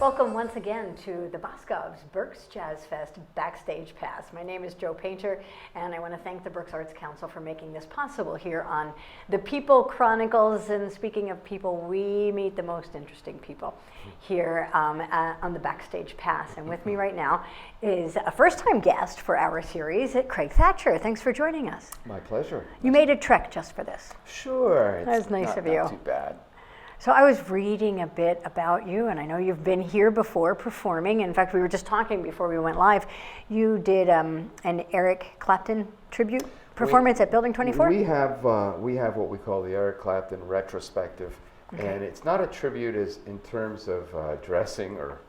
Welcome once again to the Boscov's Berks Jazz Fest Backstage Pass. My name is Joe Painter, and I want to thank the Berks Arts Council for making this possible here on the People Chronicles. And speaking of people, we meet the most interesting people here on the Backstage Pass. And with me right now is a first-time guest for our series, Craig Thatcher. Thanks for joining us. My pleasure. You made a trek just for this. Sure. That was nice of you. Not too bad. So I was reading a bit about you, and I know you've been here before performing. In fact, we were just talking before we went live. You did an Eric Clapton tribute performance at Building 24? We have what we call the Eric Clapton retrospective. Okay. And it's not a tribute as in terms of dressing or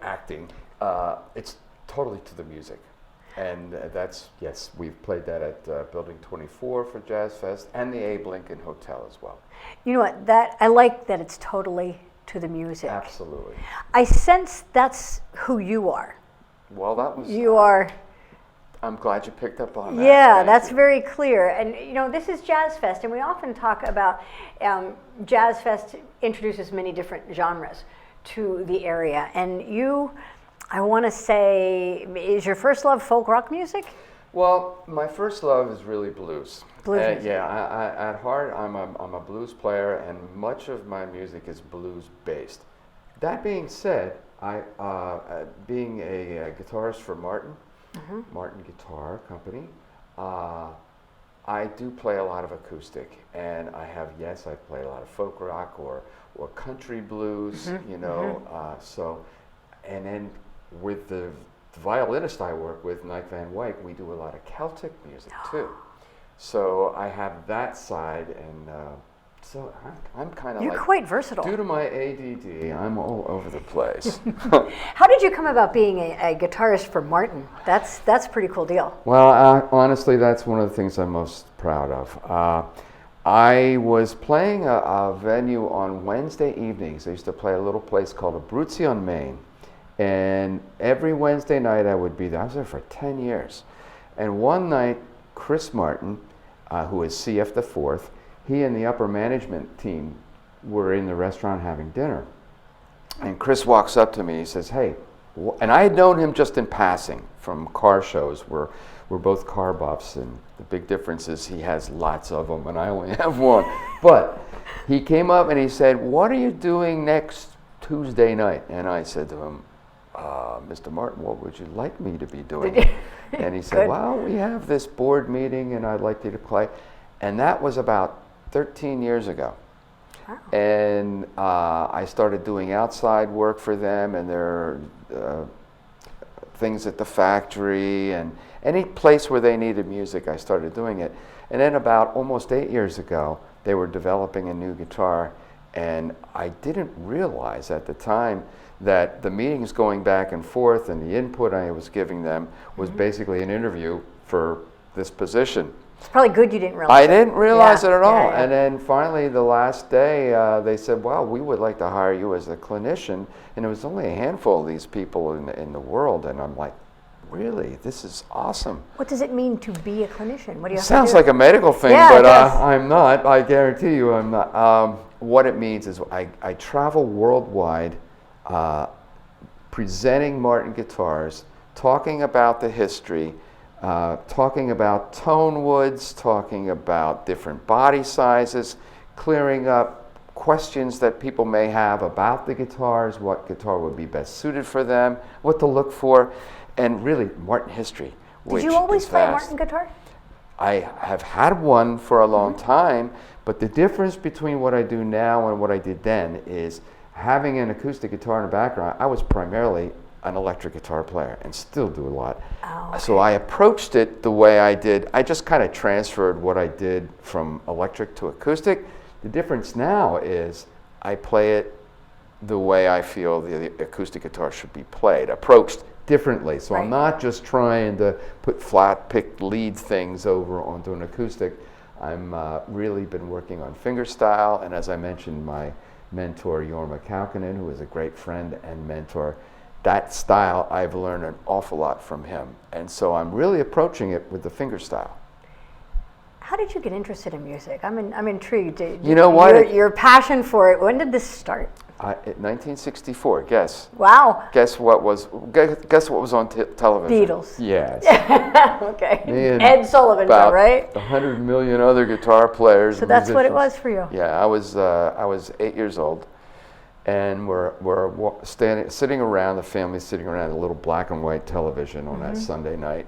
acting. It's totally to the music. And yes, we've played that at Building 24 for Jazz Fest and the Abe Lincoln Hotel as well. You know what, I like that it's totally to the music. Absolutely. I sense that's who you are. Well, that was... You are... I'm glad you picked up on that. Yeah, that's very clear. And you know, this is Jazz Fest, and we often talk about Jazz Fest introduces many different genres to the area. And you, I want to say, is your first love folk rock music? Well, my first love is really blues. Blues music. Yeah, at heart, I'm a blues player, and much of my music is blues based. That being said, being a guitarist for Martin Guitar Company, I do play a lot of acoustic, and I play a lot of folk rock or country blues, and then with the violinist I work with, Mike Van Wyk, we do a lot of Celtic music too. So I have that side, and so I'm kind of You're quite versatile. Due to my ADD, I'm all over the place. How did you come about being a guitarist for Martin? That's a pretty cool deal. Well, honestly, that's one of the things I'm most proud of. I was playing a venue on Wednesday evenings. I used to play a little place called Abruzzi on Main. And every Wednesday night I would be there. I was there for 10 years. And one night, Chris Martin, who is CF the Fourth, he and the upper management team were in the restaurant having dinner. And Chris walks up to me, he says, hey, and I had known him just in passing from car shows. We're both car buffs, and the big difference is he has lots of them and I only have one. But he came up and he said, what are you doing next Tuesday night? And I said to him, Mr. Martin, what would you like me to be doing? And he said, well, we have this board meeting and I'd like you to play. And that was about 13 years ago. Wow. And I started doing outside work for them, and their things at the factory and any place where they needed music, I started doing it. And then about almost 8 years ago, they were developing a new guitar, and I didn't realize at the time that the meetings going back and forth and the input I was giving them was basically an interview for this position. It's probably good you didn't realize I didn't realize it at all. Yeah. And then finally the last day they said, well, we would like to hire you as a clinician. And it was only a handful of these people in the world. And I'm like, really? This is awesome. What does it mean to be a clinician? What do you have Sounds to do? like a medical thing, Yeah, but I'm not. I guarantee you I'm not. What it means is I travel worldwide presenting Martin guitars, talking about the history, talking about tone woods, talking about different body sizes, clearing up questions that people may have about the guitars, what guitar would be best suited for them, what to look for, and really Martin history. Did you always play a Martin guitar? I have had one for a long time, but the difference between what I do now and what I did then is having an acoustic guitar in the background. I was primarily an electric guitar player and still do a lot. Oh, okay. So I approached it the way I did. I just kind of transferred what I did from electric to acoustic. The difference now is I play it the way I feel the acoustic guitar should be played, approached differently. So I'm not just trying to put flat pick lead things over onto an acoustic. I'm really been working on fingerstyle, and as I mentioned, my mentor Jorma Kaukonen, who is a great friend and mentor, that style I've learned an awful lot from him, and so I'm really approaching it with the fingerstyle. How did you get interested in music? I'm intrigued. You know what? Your passion for it. When did this start? In 1964, guess. Wow. Guess what was on television? Beatles. Yes. Okay. And Ed Sullivan Show, right? 100 million other guitar players. So that's what it musicians. was for you. Yeah, I was 8 years old, and we're sitting around, the family sitting around a little black and white television on that Sunday night.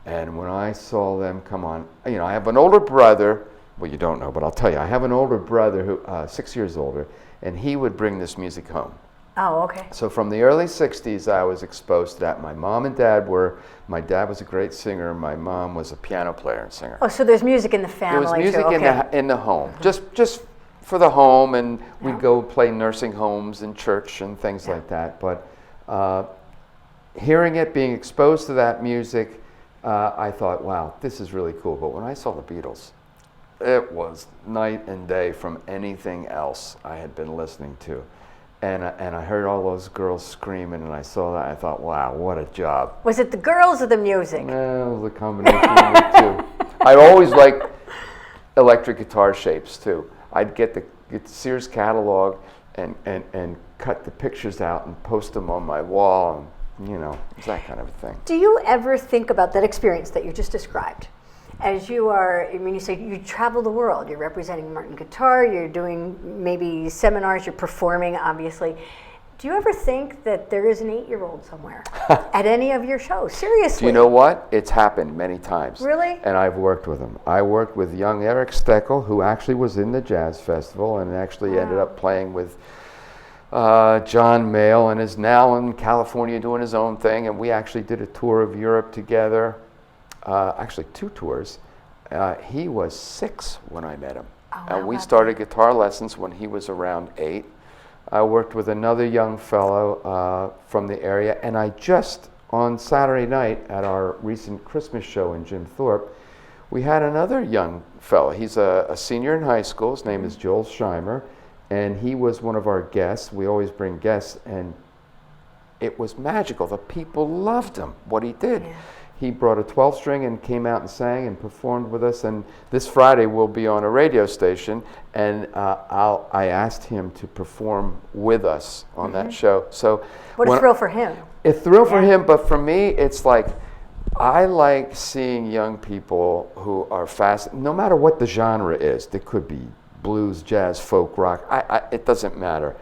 And when I saw them come on, I have an older brother. Well, you don't know, but I'll tell you. I have an older brother who 6 years older, and he would bring this music home. Oh, okay. So from the early 60s, I was exposed to that. My mom and dad were. My dad was a great singer. My mom was a piano player and singer. Oh, so there's music in the family. There was music too. in the home, just for the home, and we'd go play nursing homes and church and things like that. But hearing it, being exposed to that music, I thought, wow, this is really cool. But when I saw the Beatles, it was night and day from anything else I had been listening to. And I heard all those girls screaming, and I saw that. I thought, wow, what a job. Was it the girls or the music? No, it was a combination of the two. I always liked electric guitar shapes, too. I'd get the Sears catalog and cut the pictures out and post them on my wall, and, it's that kind of a thing. Do you ever think about that experience that you just described? As you are, you say you travel the world, you're representing Martin Guitar, you're doing maybe seminars, you're performing, obviously. Do you ever think that there is an 8-year-old somewhere at any of your shows? Seriously? Do you know what? It's happened many times. Really? And I've worked with him. I worked with young Eric Steckel, who actually was in the Jazz Festival and actually ended up playing with John Mayall, and is now in California doing his own thing. And we actually did a tour of Europe together. Actually 2 tours. He was 6 when I met him. Oh, and we started guitar lessons when he was around 8. I worked with another young fellow from the area, and I just, on Saturday night at our recent Christmas show in Jim Thorpe, we had another young fellow. He's a senior in high school. His name is Joel Scheimer, and he was one of our guests. We always bring guests, and it was magical. The people loved him, what he did. Yeah. He brought a 12-string and came out and sang and performed with us. And this Friday we'll be on a radio station, and I asked him to perform with us on that show. So what a thrill for him! A thrill for him, but for me, it's like I like seeing young people who are fast. No matter what the genre is, it could be blues, jazz, folk, rock. It doesn't matter.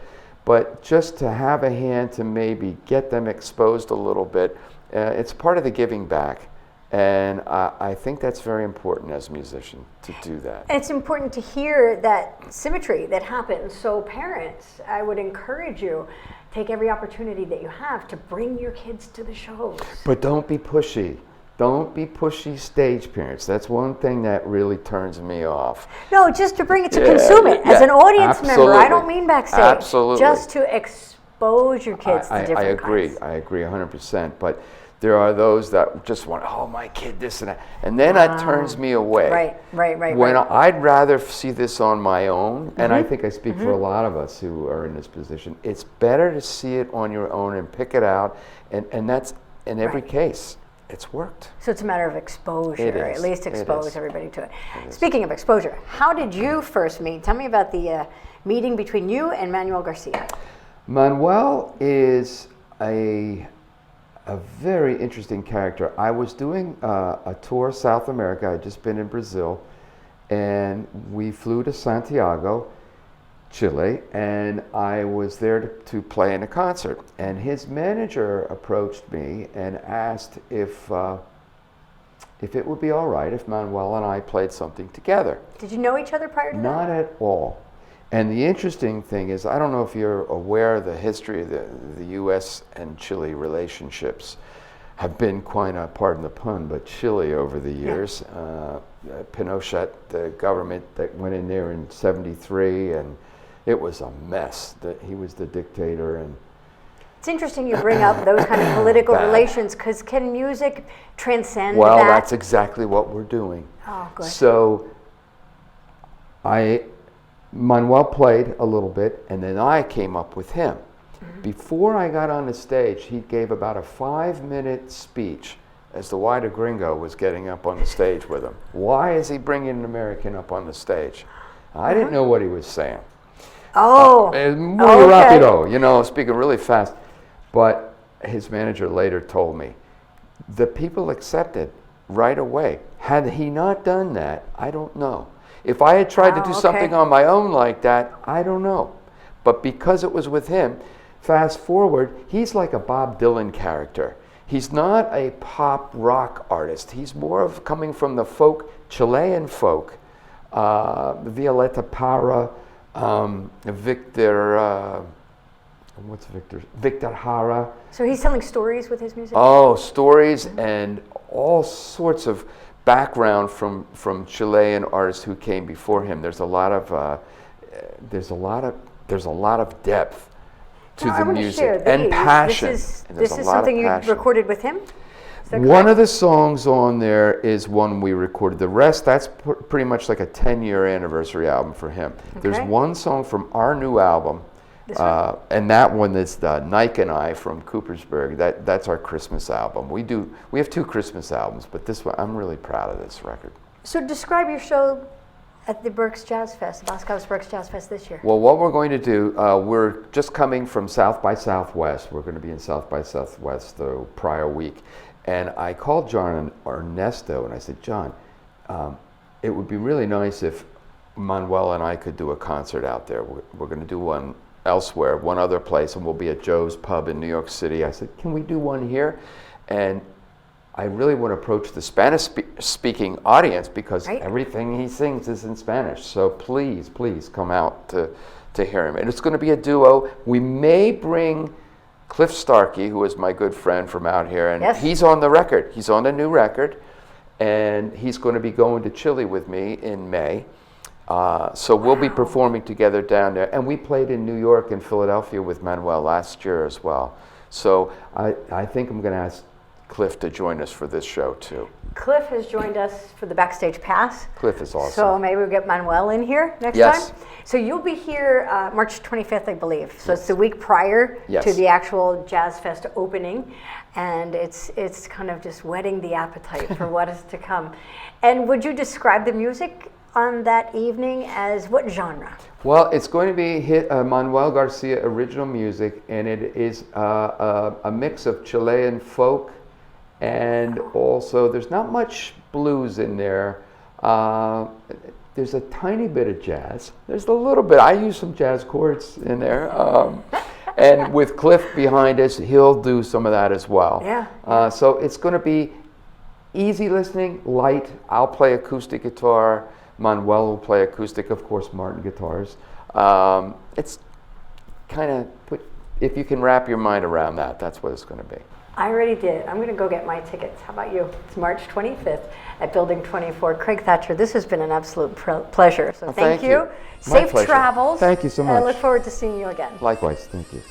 But just to have a hand to maybe get them exposed a little bit. It's part of the giving back, and I think that's very important as a musician to do that. And it's important to hear that symmetry that happens. So parents, I would encourage you, take every opportunity that you have to bring your kids to the shows. But don't be pushy. Don't be pushy stage parents. That's one thing that really turns me off. No, just to bring it to consume it. As an audience member, I don't mean backstage. Absolutely. Just to expose your kids to different I agree. kinds. I agree 100%. But there are those that just want, oh, my kid, this and that. And then that turns me away. Right. When I'd rather see this on my own, and I think I speak for a lot of us who are in this position, it's better to see it on your own and pick it out. And that's in every case. It's worked. So it's a matter of exposure, at least expose everybody to it. Speaking of exposure, how did you first meet? Tell me about the meeting between you and Manuel Garcia. Manuel is a very interesting character. I was doing a tour South America. I'd just been in Brazil, and we flew to Santiago, Chile, and I was there to play in a concert. And his manager approached me and asked if it would be all right if Manuel and I played something together. Did you know each other prior to that? Not at all. And the interesting thing is, I don't know if you're aware of the history of the U.S. and Chile relationships have been quite a, pardon the pun, but Chile over the years. Pinochet, the government that went in there in '73, and it was a mess. He was the dictator. And it's interesting you bring up those kind of political relations, because can music transcend that? Well, that's exactly what we're doing. Oh, good. So Manuel played a little bit, and then I came up with him. Before I got on the stage, he gave about a 5-minute speech as the White Gringo was getting up on the stage with him. Why is he bringing an American up on the stage? I didn't know what he was saying. Oh, Muy okay. rápido, you know, speaking really fast. But his manager later told me, the people accepted right away. Had he not done that, I don't know. If I had tried to do something on my own like that, I don't know. But because it was with him, fast forward, he's like a Bob Dylan character. He's not a pop rock artist. He's more of coming from the folk, Chilean folk. Violeta Parra, Victor Jara. So he's telling stories with his music? Oh, stories and all sorts of background from Chilean artists who came before him. There's a lot of depth to Now, the I want to music share and these. passion. This is something you recorded with him? Is that One correct? of the songs on there is one we recorded. The rest, that's pretty much like a 10-year anniversary album for him. There's one song from our new album, and that one is Nike and I from Coopersburg. That's our Christmas album. We have 2 Christmas albums, but this one, I'm really proud of this record. So describe your show at the Berks Jazz Fest, the Boscov's Berks Jazz Fest this year. Well, what we're going to do, we're just coming from South by Southwest. We're going to be in South by Southwest the prior week. And I called John Ernesto and I said, John, it would be really nice if Manuel and I could do a concert out there. We're going to do one elsewhere, one other place, and we'll be at Joe's Pub in New York City. I said, can we do one here? And I really want to approach the Spanish-speaking audience because everything he sings is in Spanish. So please, please come out to hear him. And it's going to be a duo. We may bring Cliff Starkey, who is my good friend from out here, and he's on the record. He's on a new record, and he's going to be going to Chile with me in May. So we'll be performing together down there. And we played in New York and Philadelphia with Manuel last year as well. So I think I'm going to ask Cliff to join us for this show too. Cliff has joined us for the Backstage Pass. Cliff is awesome. So maybe we'll get Manuel in here next time. So you'll be here March 25th, I believe. So it's the week prior to the actual Jazz Fest opening. And it's kind of just whetting the appetite for what is to come. And would you describe the music on that evening as what genre? Well, it's going to be Manuel Garcia original music, and it is a mix of Chilean folk, and also there's not much blues in there. There's a tiny bit of jazz. There's a little bit. I use some jazz chords in there. And with Cliff behind us, he'll do some of that as well. So it's going to be easy listening, light. I'll play acoustic guitar. Manuel will play acoustic, of course, Martin guitars. It's kind of, if you can wrap your mind around that, that's what it's going to be. I already did. I'm going to go get my tickets. How about you? It's March 25th at Building 24. Craig Thatcher, this has been an absolute pleasure. So thank you. My Safe pleasure. travels. Thank you so much. I look forward to seeing you again. Likewise. Thank you.